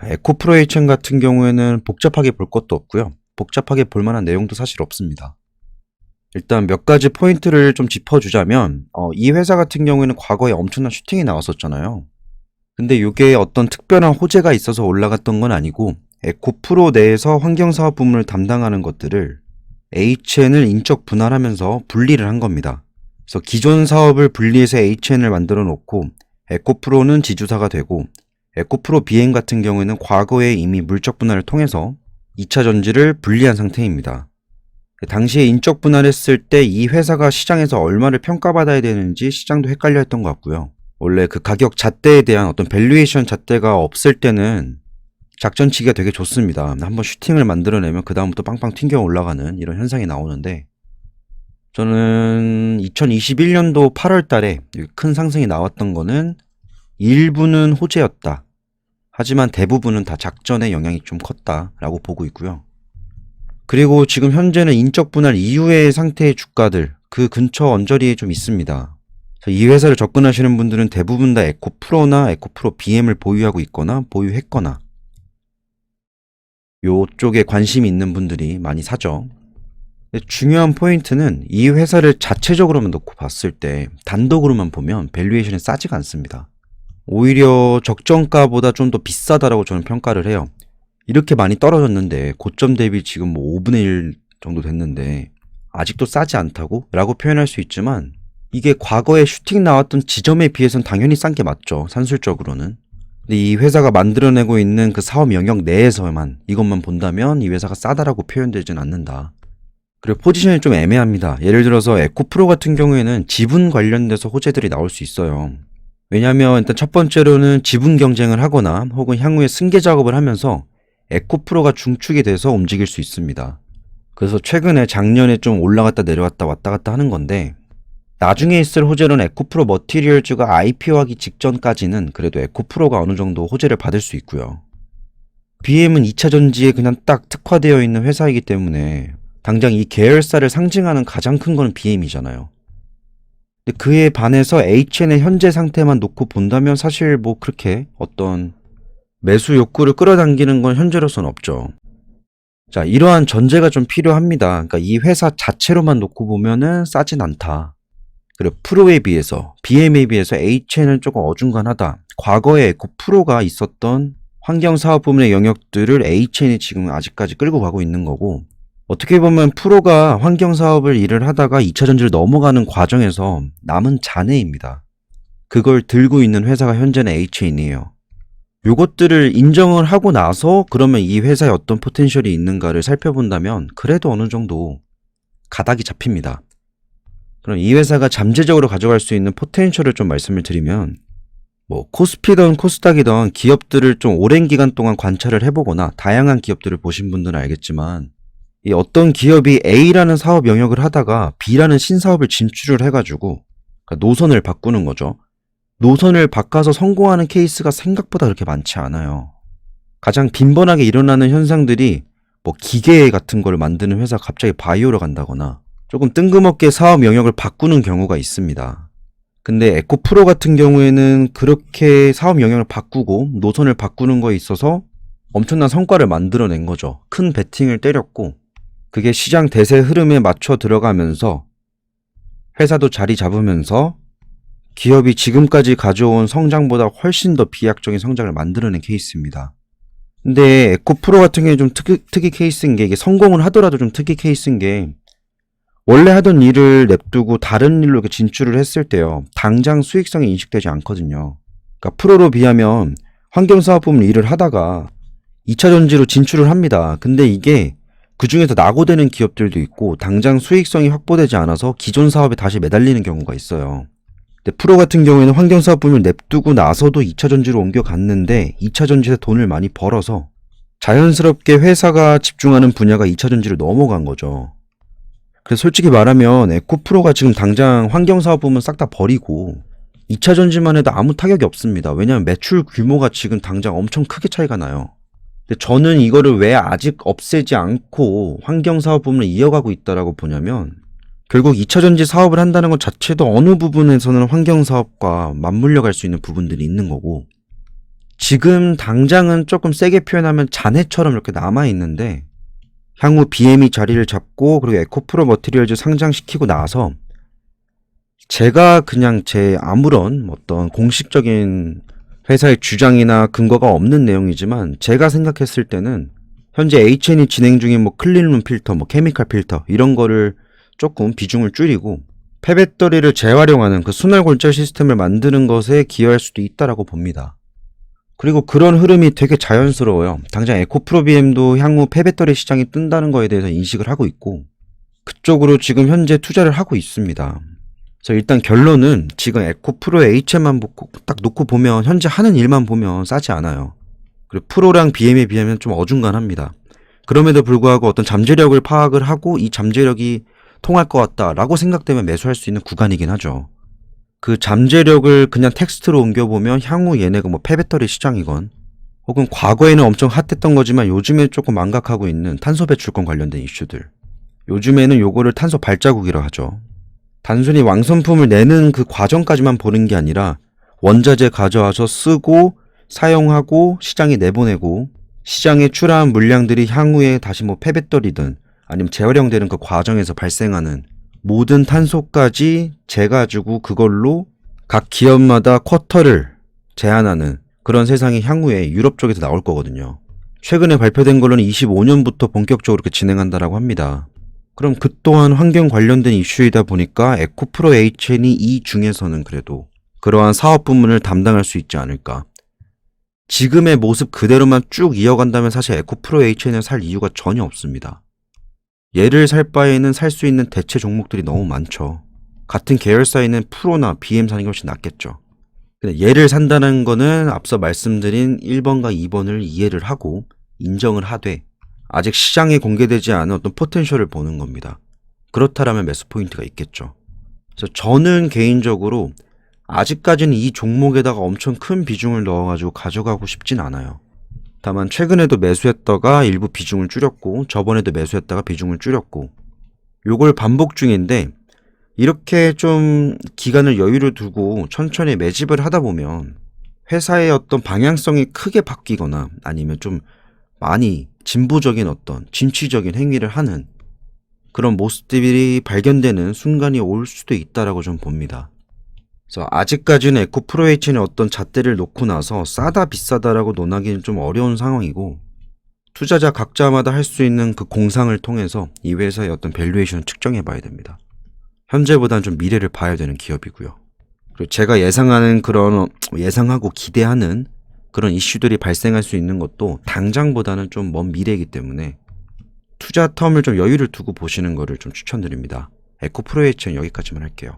에코프로 HN 같은 경우에는 복잡하게 볼 것도 없고요. 복잡하게 볼 만한 내용도 사실 없습니다. 일단 몇 가지 포인트를 좀 짚어주자면 이 회사 같은 경우에는 과거에 엄청난 슈팅이 나왔었잖아요. 근데 이게 어떤 특별한 호재가 있어서 올라갔던 건 아니고 에코프로 내에서 환경사업 부문을 담당하는 것들을 HN을 인적 분할하면서 분리를 한 겁니다. 그래서 기존 사업을 분리해서 HN을 만들어 놓고 에코프로는 지주사가 되고 에코프로 BM 같은 경우에는 과거에 이미 물적 분할을 통해서 2차 전지를 분리한 상태입니다. 당시에 인적 분할했을 때 이 회사가 시장에서 얼마를 평가받아야 되는지 시장도 헷갈려 했던 것 같고요. 원래 그 가격 잣대에 대한 어떤 밸류에이션 잣대가 없을 때는 작전치기가 되게 좋습니다. 한번 슈팅을 만들어내면 그 다음부터 빵빵 튕겨 올라가는 이런 현상이 나오는데, 저는 2021년도 8월 달에 큰 상승이 나왔던 거는 일부는 호재였다. 하지만 대부분은 다 작전의 영향이 좀 컸다라고 보고 있고요. 그리고 지금 현재는 인적 분할 이후의 상태의 주가들, 그 근처 언저리에 좀 있습니다. 이 회사를 접근하시는 분들은 대부분 다 에코프로나 에코프로 BM을 보유하고 있거나 보유했거나 요쪽에 관심이 있는 분들이 많이 사죠. 중요한 포인트는 이 회사를 자체적으로만 놓고 봤을 때 단독으로만 보면 밸류에이션이 싸지가 않습니다. 오히려 적정가보다 좀 더 비싸다라고 저는 평가를 해요. 이렇게 많이 떨어졌는데 고점 대비 지금 뭐 5분의 1 정도 됐는데 아직도 싸지 않다고? 라고 표현할 수 있지만 이게 과거에 슈팅 나왔던 지점에 비해서는 당연히 싼 게 맞죠. 산술적으로는. 근데 이 회사가 만들어내고 있는 그 사업 영역 내에서만 이것만 본다면 이 회사가 싸다라고 표현되진 않는다. 그리고 포지션이 좀 애매합니다. 예를 들어서 에코프로 같은 경우에는 지분 관련돼서 호재들이 나올 수 있어요. 왜냐하면 일단 첫 번째로는 지분 경쟁을 하거나 혹은 향후에 승계 작업을 하면서 에코프로가 중축이 돼서 움직일 수 있습니다. 그래서 최근에 작년에 좀 올라갔다 내려갔다 왔다 갔다 하는 건데, 나중에 있을 호재로는 에코프로 머티리얼즈가 IPO하기 직전까지는 그래도 에코프로가 어느 정도 호재를 받을 수 있고요. BM은 2차 전지에 그냥 딱 특화되어 있는 회사이기 때문에 당장 이 계열사를 상징하는 가장 큰 건 BM이잖아요. 근데 그에 반해서 HN의 현재 상태만 놓고 본다면 사실 뭐 그렇게 어떤 매수 욕구를 끌어당기는 건 현재로서는 없죠. 자, 이러한 전제가 좀 필요합니다. 그러니까 이 회사 자체로만 놓고 보면은 싸진 않다. 그리고 프로에 비해서, BM에 비해서 HN은 조금 어중간하다. 과거에 에코프로가 있었던 환경사업 부문의 영역들을 HN이 지금 아직까지 끌고 가고 있는 거고, 어떻게 보면 프로가 환경사업을 일을 하다가 2차 전지를 넘어가는 과정에서 남은 잔해입니다. 그걸 들고 있는 회사가 현재는 HN이에요. 요것들을 인정을 하고 나서 그러면 이 회사에 어떤 포텐셜이 있는가를 살펴본다면 그래도 어느 정도 가닥이 잡힙니다. 그럼 이 회사가 잠재적으로 가져갈 수 있는 포텐셜을 좀 말씀을 드리면, 뭐 코스피든 코스닥이든 기업들을 좀 오랜 기간 동안 관찰을 해보거나 다양한 기업들을 보신 분들은 알겠지만, 이 어떤 기업이 A라는 사업 영역을 하다가 B라는 신사업을 진출을 해가지고 그러니까 노선을 바꾸는 거죠. 노선을 바꿔서 성공하는 케이스가 생각보다 그렇게 많지 않아요. 가장 빈번하게 일어나는 현상들이 뭐 기계 같은 걸 만드는 회사가 갑자기 바이오로 간다거나 조금 뜬금없게 사업 영역을 바꾸는 경우가 있습니다. 근데 에코프로 같은 경우에는 그렇게 사업 영역을 바꾸고 노선을 바꾸는 거에 있어서 엄청난 성과를 만들어낸 거죠. 큰 베팅을 때렸고 그게 시장 대세 흐름에 맞춰 들어가면서 회사도 자리 잡으면서 기업이 지금까지 가져온 성장보다 훨씬 더 비약적인 성장을 만들어낸 케이스입니다. 근데 에코프로 같은 경우에 좀 특이 케이스인 게, 이게 성공을 하더라도 좀 특이 케이스인 게, 원래 하던 일을 냅두고 다른 일로 이렇게 진출을 했을 때요, 당장 수익성이 인식되지 않거든요. 그러니까 프로로 비하면 환경사업 부문 일을 하다가 2차 전지로 진출을 합니다. 근데 이게 그 중에서 낙오되는 기업들도 있고 당장 수익성이 확보되지 않아서 기존 사업에 다시 매달리는 경우가 있어요. 근데 프로 같은 경우에는 환경사업 부문을 냅두고 나서도 2차 전지로 옮겨갔는데 2차 전지에서 돈을 많이 벌어서 자연스럽게 회사가 집중하는 분야가 2차 전지로 넘어간 거죠. 그래서 솔직히 말하면 에코프로가 지금 당장 환경사업 부문 싹 다 버리고 2차 전지만 해도 아무 타격이 없습니다. 왜냐하면 매출 규모가 지금 당장 엄청 크게 차이가 나요. 근데 저는 이거를 왜 아직 없애지 않고 환경사업 부문을 이어가고 있다라고 보냐면, 결국 2차 전지 사업을 한다는 것 자체도 어느 부분에서는 환경사업과 맞물려 갈 수 있는 부분들이 있는 거고, 지금 당장은 조금 세게 표현하면 잔해처럼 이렇게 남아있는데 향후 BM이 자리를 잡고 그리고 에코프로 머티리얼즈 상장시키고 나서 제가 그냥 제 아무런 어떤 공식적인 회사의 주장이나 근거가 없는 내용이지만 제가 생각했을 때는 현재 HN이 진행 중인 뭐 클린룸 필터, 뭐 케미칼 필터 이런 거를 조금 비중을 줄이고 폐배터리를 재활용하는 그 순환골절 시스템을 만드는 것에 기여할 수도 있다라고 봅니다. 그리고 그런 흐름이 되게 자연스러워요. 당장 에코프로 BM도 향후 폐배터리 시장이 뜬다는 거에 대해서 인식을 하고 있고 그쪽으로 지금 현재 투자를 하고 있습니다. 그래서 일단 결론은 지금 에코프로의 HM만 딱 놓고 보면 현재 하는 일만 보면 싸지 않아요. 그리고 프로랑 BM에 비하면 좀 어중간합니다. 그럼에도 불구하고 어떤 잠재력을 파악을 하고 이 잠재력이 통할 것 같다라고 생각되면 매수할 수 있는 구간이긴 하죠. 그 잠재력을 그냥 텍스트로 옮겨보면 향후 얘네가 뭐 폐배터리 시장이건 혹은 과거에는 엄청 핫했던 거지만 요즘에 조금 망각하고 있는 탄소 배출권 관련된 이슈들. 요즘에는 요거를 탄소 발자국이라 하죠. 단순히 왕성품을 내는 그 과정까지만 보는 게 아니라 원자재 가져와서 쓰고 사용하고 시장에 내보내고 시장에 출하한 물량들이 향후에 다시 뭐 폐배터리든 아니면 재활용되는 그 과정에서 발생하는 모든 탄소까지 재가지고 그걸로 각 기업마다 쿼터를 제한하는 그런 세상이 향후에 유럽 쪽에서 나올 거거든요. 최근에 발표된 걸로는 25년부터 본격적으로 이렇게 진행한다라고 합니다. 그럼 그 또한 환경 관련된 이슈이다 보니까 에코프로 HN이 이 중에서는 그래도 그러한 사업 부문을 담당할 수 있지 않을까. 지금의 모습 그대로만 쭉 이어간다면 사실 에코프로 HN을 살 이유가 전혀 없습니다. 얘를 살 바에는 살 수 있는 대체 종목들이 너무 많죠. 같은 계열사에는 프로나 BM 사는 게 훨씬 낫겠죠. 근데 얘를 산다는 거는 앞서 말씀드린 1번과 2번을 이해를 하고 인정을 하되 아직 시장에 공개되지 않은 어떤 포텐셜을 보는 겁니다. 그렇다라면 매수 포인트가 있겠죠. 그래서 저는 개인적으로 아직까지는 이 종목에다가 엄청 큰 비중을 넣어가지고 가져가고 싶진 않아요. 다만 최근에도 매수했다가 일부 비중을 줄였고 저번에도 매수했다가 비중을 줄였고 요걸 반복 중인데 이렇게 좀 기간을 여유를 두고 천천히 매집을 하다 보면 회사의 어떤 방향성이 크게 바뀌거나 아니면 좀 많이 진보적인 어떤 진취적인 행위를 하는 그런 모습들이 발견되는 순간이 올 수도 있다라고 좀 봅니다. 그래서 아직까지는 에코프로 HN의 어떤 잣대를 놓고 나서 싸다 비싸다라고 논하기는 좀 어려운 상황이고 투자자 각자마다 할 수 있는 그 공상을 통해서 이 회사의 어떤 밸류에이션을 측정해 봐야 됩니다. 현재보다는 좀 미래를 봐야 되는 기업이고요. 그리고 제가 예상하는 그런 예상하고 기대하는 그런 이슈들이 발생할 수 있는 것도 당장보다는 좀 먼 미래이기 때문에 투자 텀을 좀 여유를 두고 보시는 거를 좀 추천드립니다. 에코프로 HN 여기까지만 할게요.